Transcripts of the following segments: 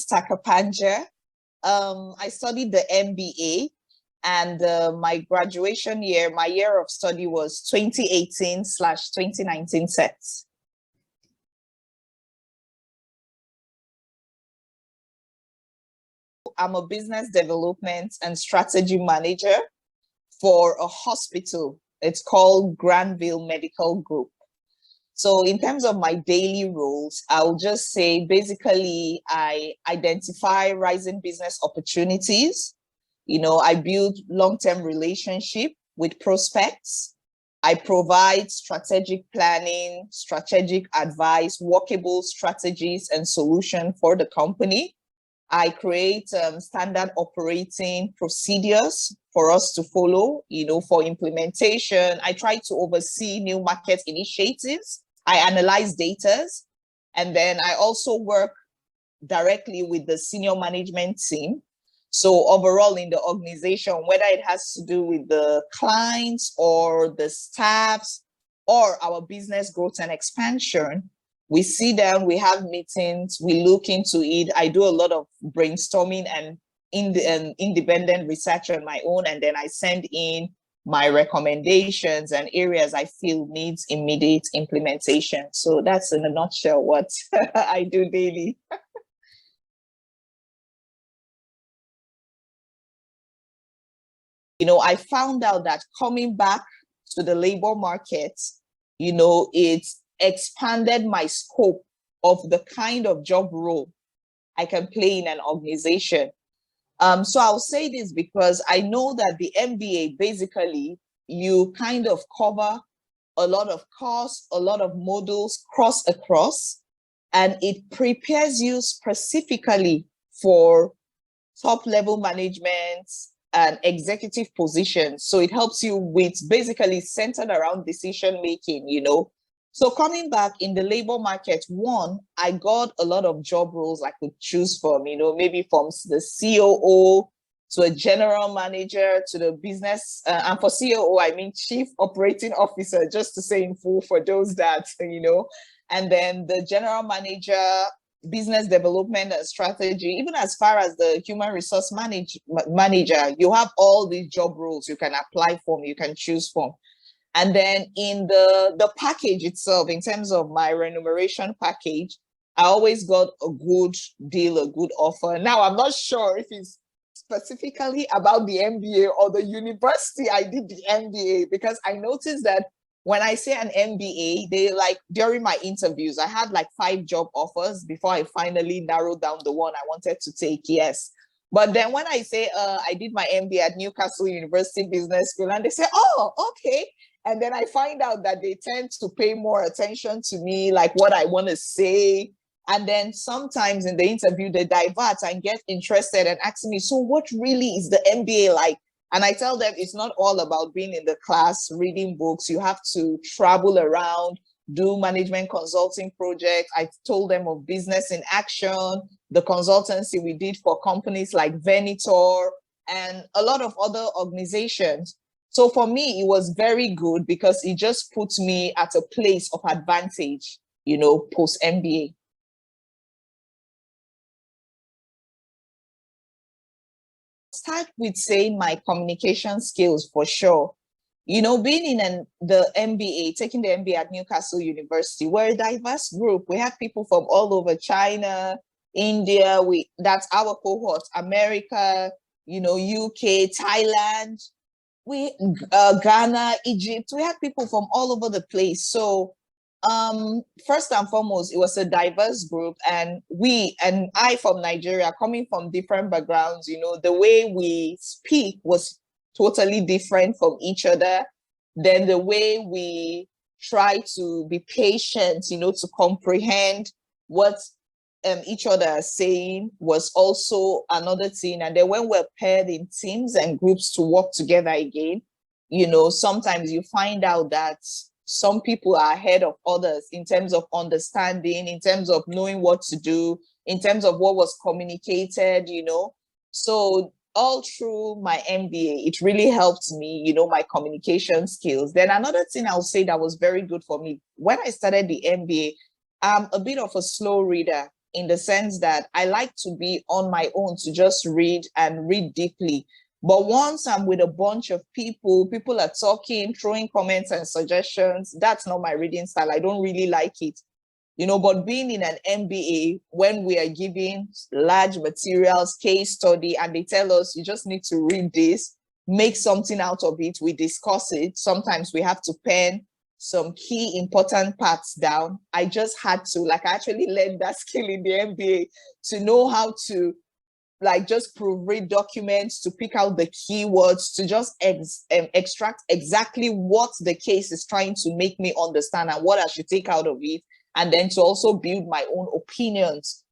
Taka Kpanja. I studied the MBA, and my graduation year, my year of study was 2018/2019 sets. I'm a business development and strategy manager for a hospital. It's called Granville Medical Group. So in terms of my daily roles, I'll just say basically I identify rising business opportunities. I build long-term relationship with prospects. I provide strategic planning, strategic advice, workable strategies and solutions for the company. I create standard operating procedures for us to follow, for implementation. I try to oversee new market initiatives. I analyze data, and then I also work directly with the senior management team. So overall in the organization, whether it has to do with the clients or the staffs or our business growth and expansion, we sit down, we have meetings, we look into it. I do a lot of brainstorming and independent research on my own, and then I send in my recommendations and areas I feel needs immediate implementation. So that's in a nutshell what I do daily. I found out that coming back to the labor market, it's expanded my scope of the kind of job role I can play in an organization. So I'll say this because I know that the MBA, basically, you kind of cover a lot of course, a lot of modules across, and it prepares you specifically for top level management and executive positions. So it helps you with basically centered around decision making, So coming back in the labor market, one, I got a lot of job roles I could choose from, maybe from the COO to a general manager to the business. And for COO, I mean Chief Operating Officer, just to say in full for those that, and then the general manager, business development and strategy, even as far as the human resource manager, you have all these job roles you can apply from, you can choose from. And then in the package itself, in terms of my remuneration package, I always got a good deal, a good offer. Now, I'm not sure if it's specifically about the MBA or the university I did the MBA, because I noticed that when I say an MBA, during my interviews, I had 5 job offers before I finally narrowed down the one I wanted to take, yes. But then when I say I did my MBA at Newcastle University Business School, and they say, oh, okay. And then I find out that they tend to pay more attention to me, like what I want to say. And then sometimes in the interview, they divert and get interested and ask me, so what really is the MBA like? And I tell them it's not all about being in the class, reading books. You have to travel around, do management consulting projects. I told them of Business in Action, the consultancy we did for companies like Venator and a lot of other organizations. So for me, it was very good because it just puts me at a place of advantage, post MBA. Start with saying my communication skills for sure. Being in the MBA, taking the MBA at Newcastle University, we're a diverse group. We have people from all over China, India, that's our cohort, America, UK, Thailand, Ghana, Egypt. We have people from all over the place. So first and foremost, it was a diverse group, and I from Nigeria, coming from different backgrounds, the way we speak was totally different from each other. Then the way we try to be patient, to comprehend what each other are saying was also another thing. And then when we're paired in teams and groups to work together again, sometimes you find out that some people are ahead of others in terms of understanding, in terms of knowing what to do, in terms of what was communicated, So all through my MBA, it really helped me, my communication skills. Then another thing I'll say that was very good for me, when I started the MBA, I'm a bit of a slow reader in the sense that I like to be on my own to just read and read deeply. But once I'm with a bunch of people, people are talking, throwing comments and suggestions, that's not my reading style. I don't really like it. But being in an MBA, when we are giving large materials, case study, and they tell us, you just need to read this, make something out of it, we discuss it. Sometimes we have to pen some key important parts down. I just had to, I actually learned that skill in the MBA to know how to just proofread documents, to pick out the keywords, to just extract exactly what the case is trying to make me understand and what I should take out of it. And then to also build my own opinions,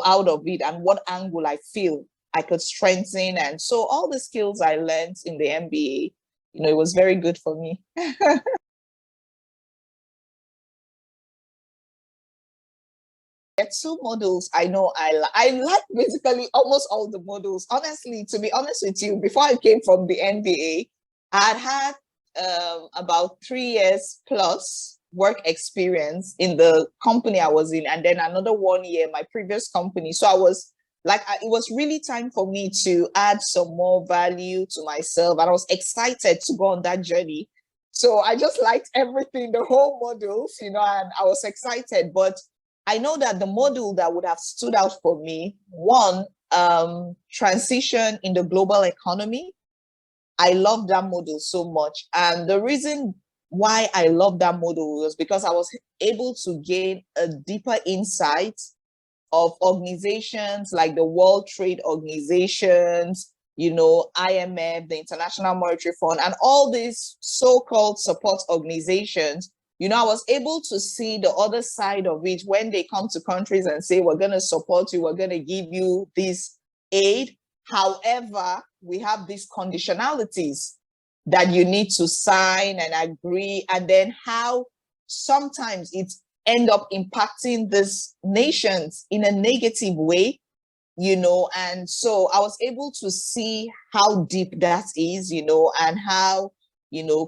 out of it and what angle I feel I could strengthen. And so all the skills I learned in the MBA, it was very good for me. Two models I know I like basically almost all the models. Honestly, to be honest with you, before I came from the MBA, I had about 3 years plus work experience in the company I was in, and then another 1 year my previous company. So I was it was really time for me to add some more value to myself, and I was excited to go on that journey. So I just liked everything, the whole models, and I was excited. But I know that the model that would have stood out for me, one, transition in the global economy. I love that model so much. And the reason why I love that model was because I was able to gain a deeper insight of organizations like the World Trade Organizations, IMF, the International Monetary Fund, and all these so-called support organizations. I was able to see the other side of it when they come to countries and say, we're going to support you, we're going to give you this aid. However, we have these conditionalities that you need to sign and agree, and then how sometimes it end up impacting these nations in a negative way, and so I was able to see how deep that is, and how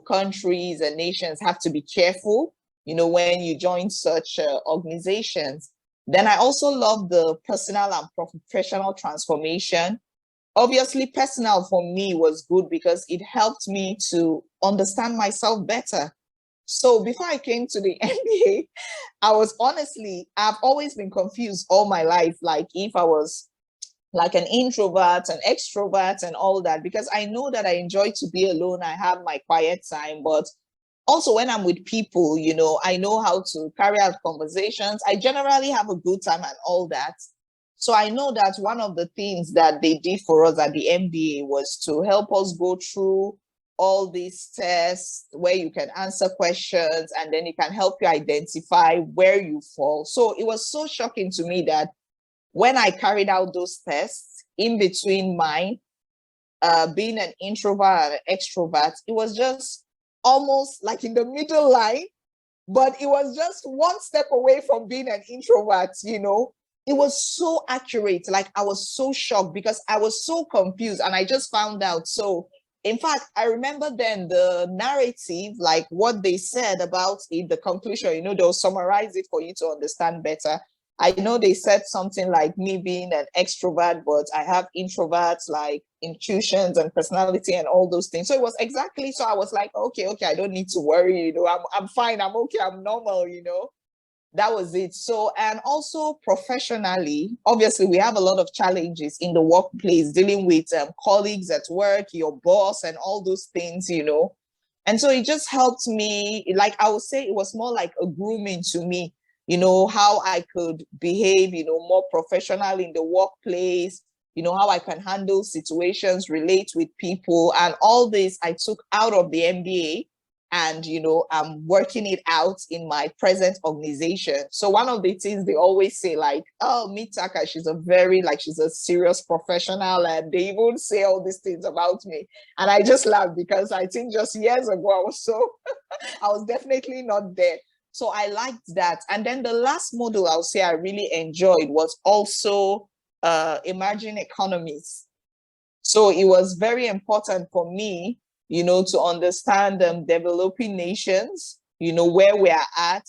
countries and nations have to be careful, when you join such organizations. Then I also love the personal and professional transformation. Obviously, personal for me was good because it helped me to understand myself better. So before I came to the MBA, I've always been confused all my life, if I was like an introvert, an extrovert, and all that, because I know that I enjoy to be alone. I have my quiet time, but also when I'm with people, I know how to carry out conversations. I generally have a good time and all that. So I know that one of the things that they did for us at the MBA was to help us go through all these tests where you can answer questions, and then it can help you identify where you fall. So it was so shocking to me that when I carried out those tests, in between mine, being an introvert and an extrovert, it was just almost like in the middle line, but it was just one step away from being an introvert, It was so accurate. I was so shocked because I was so confused, and I just found out. So in fact, I remember then the narrative, what they said about it, the conclusion, they'll summarize it for you to understand better. I know they said something like me being an extrovert, but I have introverts intuitions and personality and all those things. So it was exactly, so I was like, okay, I don't need to worry, I'm fine, I'm okay, I'm normal, That was it. So, and also professionally, obviously we have a lot of challenges in the workplace, dealing with colleagues at work, your boss, and all those things, And so it just helped me, I would say it was more like a grooming to me, how I could behave, more professional in the workplace, how I can handle situations, relate with people, and all this I took out of the MBA, and I'm working it out in my present organization. So one of the things they always say, oh, meet Taka, she's a serious professional, and they even say all these things about me, and I just laugh because I think just years ago I was definitely not there. So I liked that. And then the last model I'll say I really enjoyed was also emerging economies. So it was very important for me, to understand developing nations, where we are at,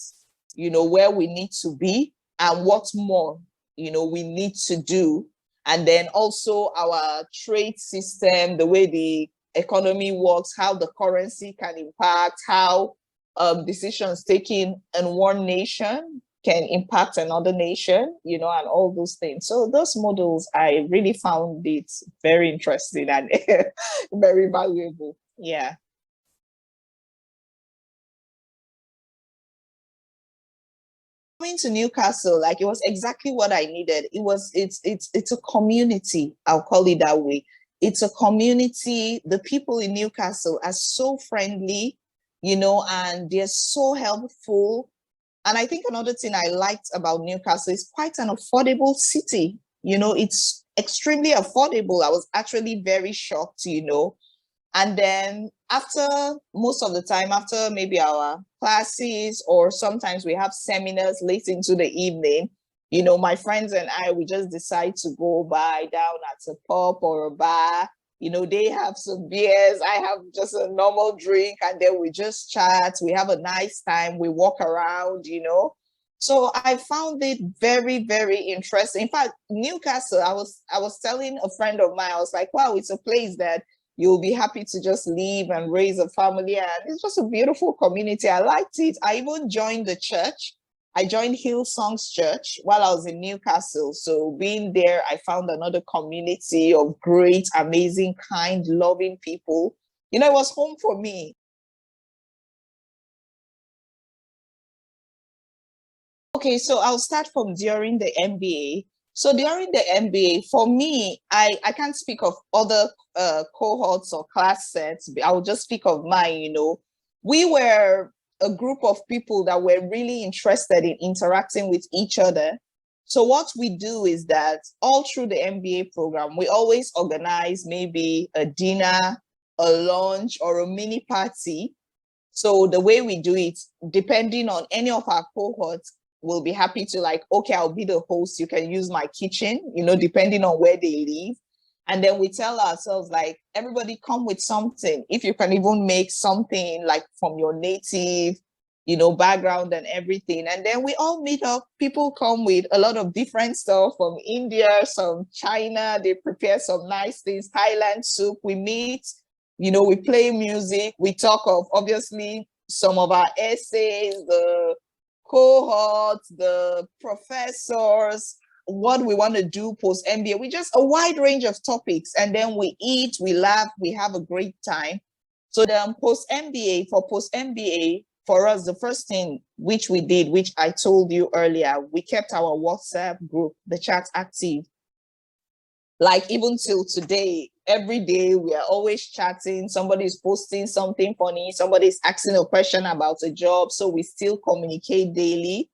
where we need to be, and what's more, we need to do. And then also our trade system, the way the economy works, how the currency can impact, how decisions taken in one nation can impact another nation, and all those things. So those models, I really found it very interesting and very valuable. Yeah. Coming to Newcastle, like, it was exactly what I needed. It's a community, I'll call it that way. It's a community. The people in Newcastle are so friendly, and they're so helpful. And I think another thing I liked about Newcastle is quite an affordable city. It's extremely affordable. I was actually very shocked. And then after, most of the time, after maybe our classes, or sometimes we have seminars late into the evening, my friends and I, we just decide to go by down at a pub or a bar. They have some beers, I have just a normal drink, and then we just chat. We have a nice time. We walk around. So I found it very, very interesting. In fact, Newcastle, I was telling a friend of mine, I was like, wow, it's a place that you'll be happy to just live and raise a family. And it's just a beautiful community. I liked it. I even joined the church. I joined Hillsong's church while I was in Newcastle. So being there, I found another community of great, amazing, kind, loving people. It was home for me. Okay, so I'll start from during the MBA. So during the MBA, for me, I can't speak of other cohorts or class sets. I will just speak of mine. We were a group of people that were really interested in interacting with each other. So what we do is that all through the MBA program, we always organize maybe a dinner, a lunch, or a mini party. So the way we do it, depending on any of our cohorts, we'll be happy to, like, okay, I'll be the host. You can use my kitchen, depending on where they live. And then we tell ourselves, like, everybody come with something. If you can even make something like from your native, background and everything. And then we all meet up. People come with a lot of different stuff from India, some China. They prepare some nice things, Thailand soup. We meet, we play music. We talk of, obviously, some of our essays, the cohorts, the professors, what we want to do post MBA. We just a wide range of topics, and then we eat, we laugh, we have a great time. So then post MBA, for us, the first thing which we did, which I told you earlier, we kept our WhatsApp group, the chat, active. Like, even till today, every day we are always chatting. Somebody's posting something funny, somebody's asking a question about a job. So we still communicate daily.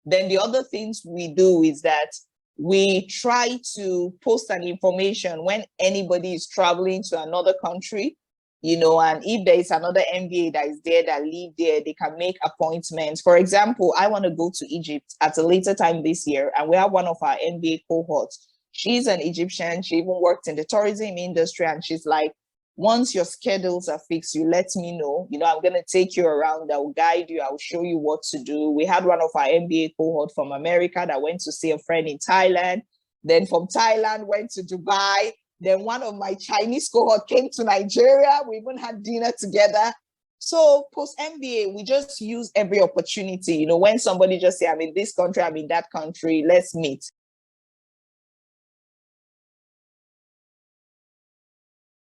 Then the other things we do is that we try to post an information when anybody is traveling to another country, and if there is another MBA that is there, that live there, they can make appointments. For example, I want to go to Egypt at a later time this year, and we have one of our MBA cohorts. She's an Egyptian. She even worked in the tourism industry, and she's like, once your schedules are fixed, you let me know. I'm going to take you around. I will guide you. I will show you what to do. We had one of our MBA cohort from America that went to see a friend in Thailand. Then from Thailand, went to Dubai. Then one of my Chinese cohort came to Nigeria. We even had dinner together. So post MBA, we just use every opportunity. When somebody just say, I'm in this country, I'm in that country, let's meet.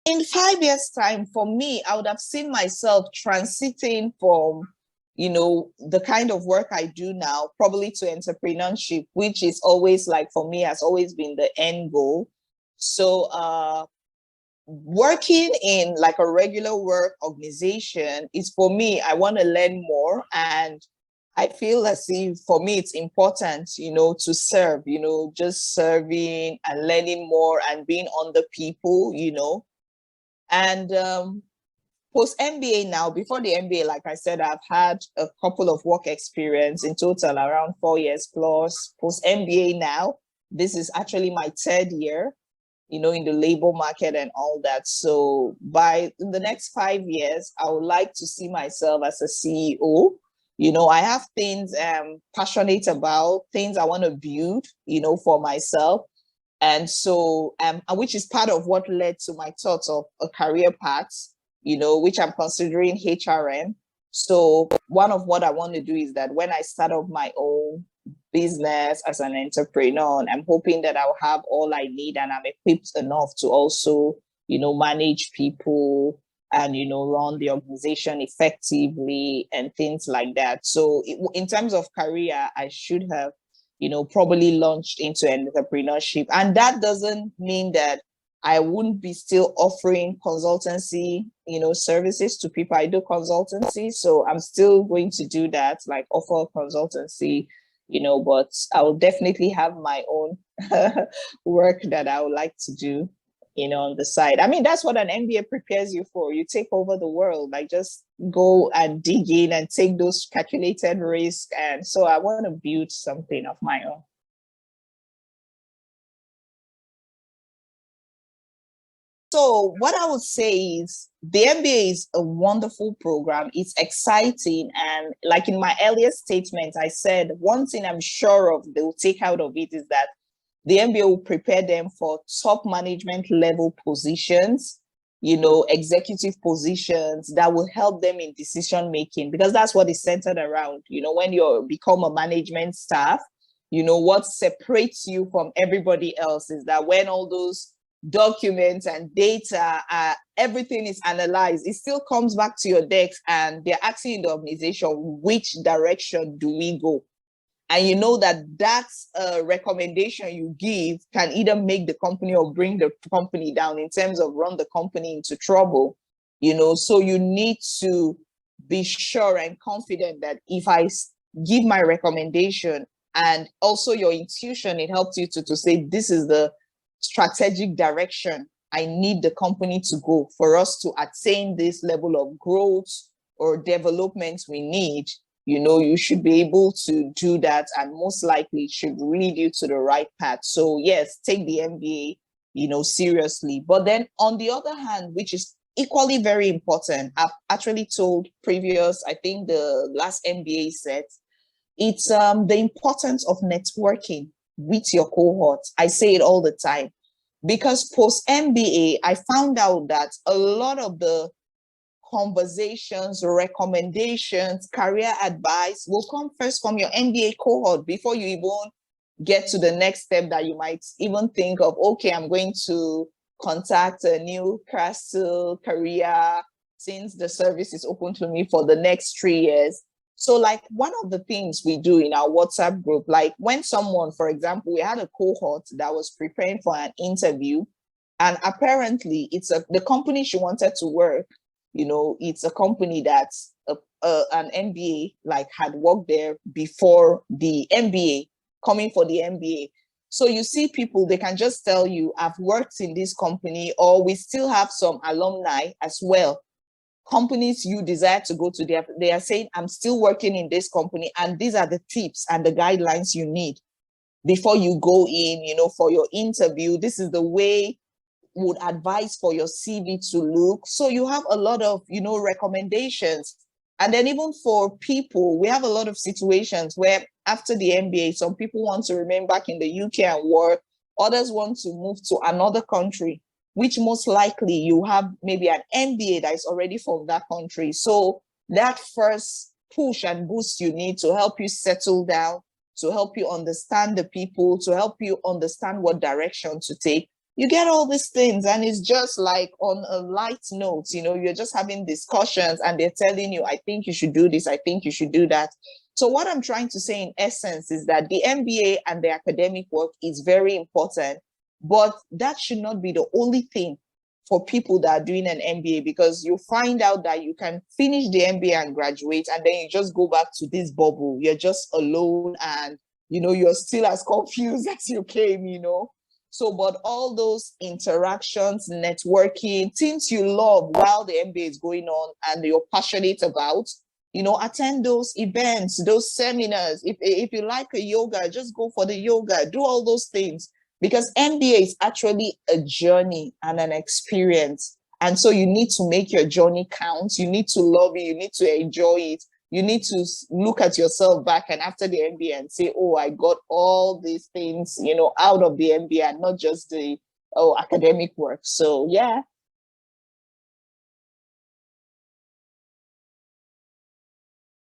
In 5 years' time, for me, I would have seen myself transiting from, the kind of work I do now, probably to entrepreneurship, which is always, like, for me, has always been the end goal. So working in like a regular work organization is, for me, I want to learn more. And I feel as if for me, it's important, to serve, just serving and learning more and being under people. And post MBA now, before the MBA, like I said, I've had a couple of work experience, in total around 4 years plus. Post MBA now, this is actually my third year, in the labor market and all that. So in the next 5 years, I would like to see myself as a CEO, I have things I'm passionate about, things I want to build, for myself. And so, which is part of what led to my thoughts of a career path, which I'm considering HRM. So one of what I want to do is that when I start up my own business as an entrepreneur, I'm hoping that I'll have all I need and I'm equipped enough to also, manage people and, run the organization effectively and things like that. So in terms of career, I should have, probably launched into entrepreneurship. And that doesn't mean that I wouldn't be still offering consultancy, services to people. I do consultancy, so I'm still going to do that, like offer consultancy, but I will definitely have my own work that I would like to do, on the side. I mean, that's what an MBA prepares you for. You take over the world, like just go and dig in and take those calculated risks. And so I want to build something of my own. So what I would say is the MBA is a wonderful program. It's exciting. And like in my earlier statement, I said, one thing I'm sure of they'll take out of it is that the MBA will prepare them for top management level positions, executive positions that will help them in decision making, because that's what is centered around. When you become a management staff, what separates you from everybody else is that when all those documents and data, everything is analyzed, it still comes back to your desk and they're asking the organization, which direction do we go? And you know that that's a recommendation you give can either make the company or bring the company down in terms of run the company into trouble, so you need to be sure and confident that if I give my recommendation and also your intuition, it helps you to say, this is the strategic direction I need the company to go for us to attain this level of growth or development we need. You should be able to do that, and most likely it should lead you to the right path. So yes, take the MBA, seriously. But then on the other hand, which is equally very important, I've actually told previous, I think the last MBA set, it's the importance of networking with your cohort. I say it all the time, because post MBA, I found out that a lot of the conversations, recommendations, career advice will come first from your MBA cohort before you even get to the next step that you might even think of, okay, I'm going to contact a Newcastle career since the service is open to me for the next 3 years. So like one of the things we do in our WhatsApp group, like when someone, for example, we had a cohort that was preparing for an interview, and apparently the company she wanted to work, it's a company that's an MBA, like had worked there before the MBA, coming for the MBA. So you see people, they can just tell you, I've worked in this company, or we still have some alumni as well. Companies you desire to go to, they are saying, I'm still working in this company, and these are the tips and the guidelines you need before you go in, for your interview. This is the way would advise for your CV to look. So you have a lot of, recommendations. And then even for people, we have a lot of situations where after the MBA, some people want to remain back in the UK and work. Others want to move to another country, which most likely you have maybe an MBA that is already from that country. So that first push and boost you need to help you settle down, to help you understand the people, to help you understand what direction to take. You get all these things, and it's just like on a light note, you're just having discussions and they're telling you, I think you should do this, I think you should do that. So what I'm trying to say in essence is that the MBA and the academic work is very important, but that should not be the only thing for people that are doing an MBA, because you find out that you can finish the MBA and graduate, and then you just go back to this bubble. You're just alone, and, you're still as confused as you came, So, but all those interactions, networking, things you love while the MBA is going on and you're passionate about, attend those events, those seminars. If you like a yoga, just go for the yoga, do all those things, because MBA is actually a journey and an experience. And so you need to make your journey count. You need to love it. You need to enjoy it. you need to look at yourself back and after the MBA and say, oh, I got all these things, out of the MBA and not just the academic work. So yeah,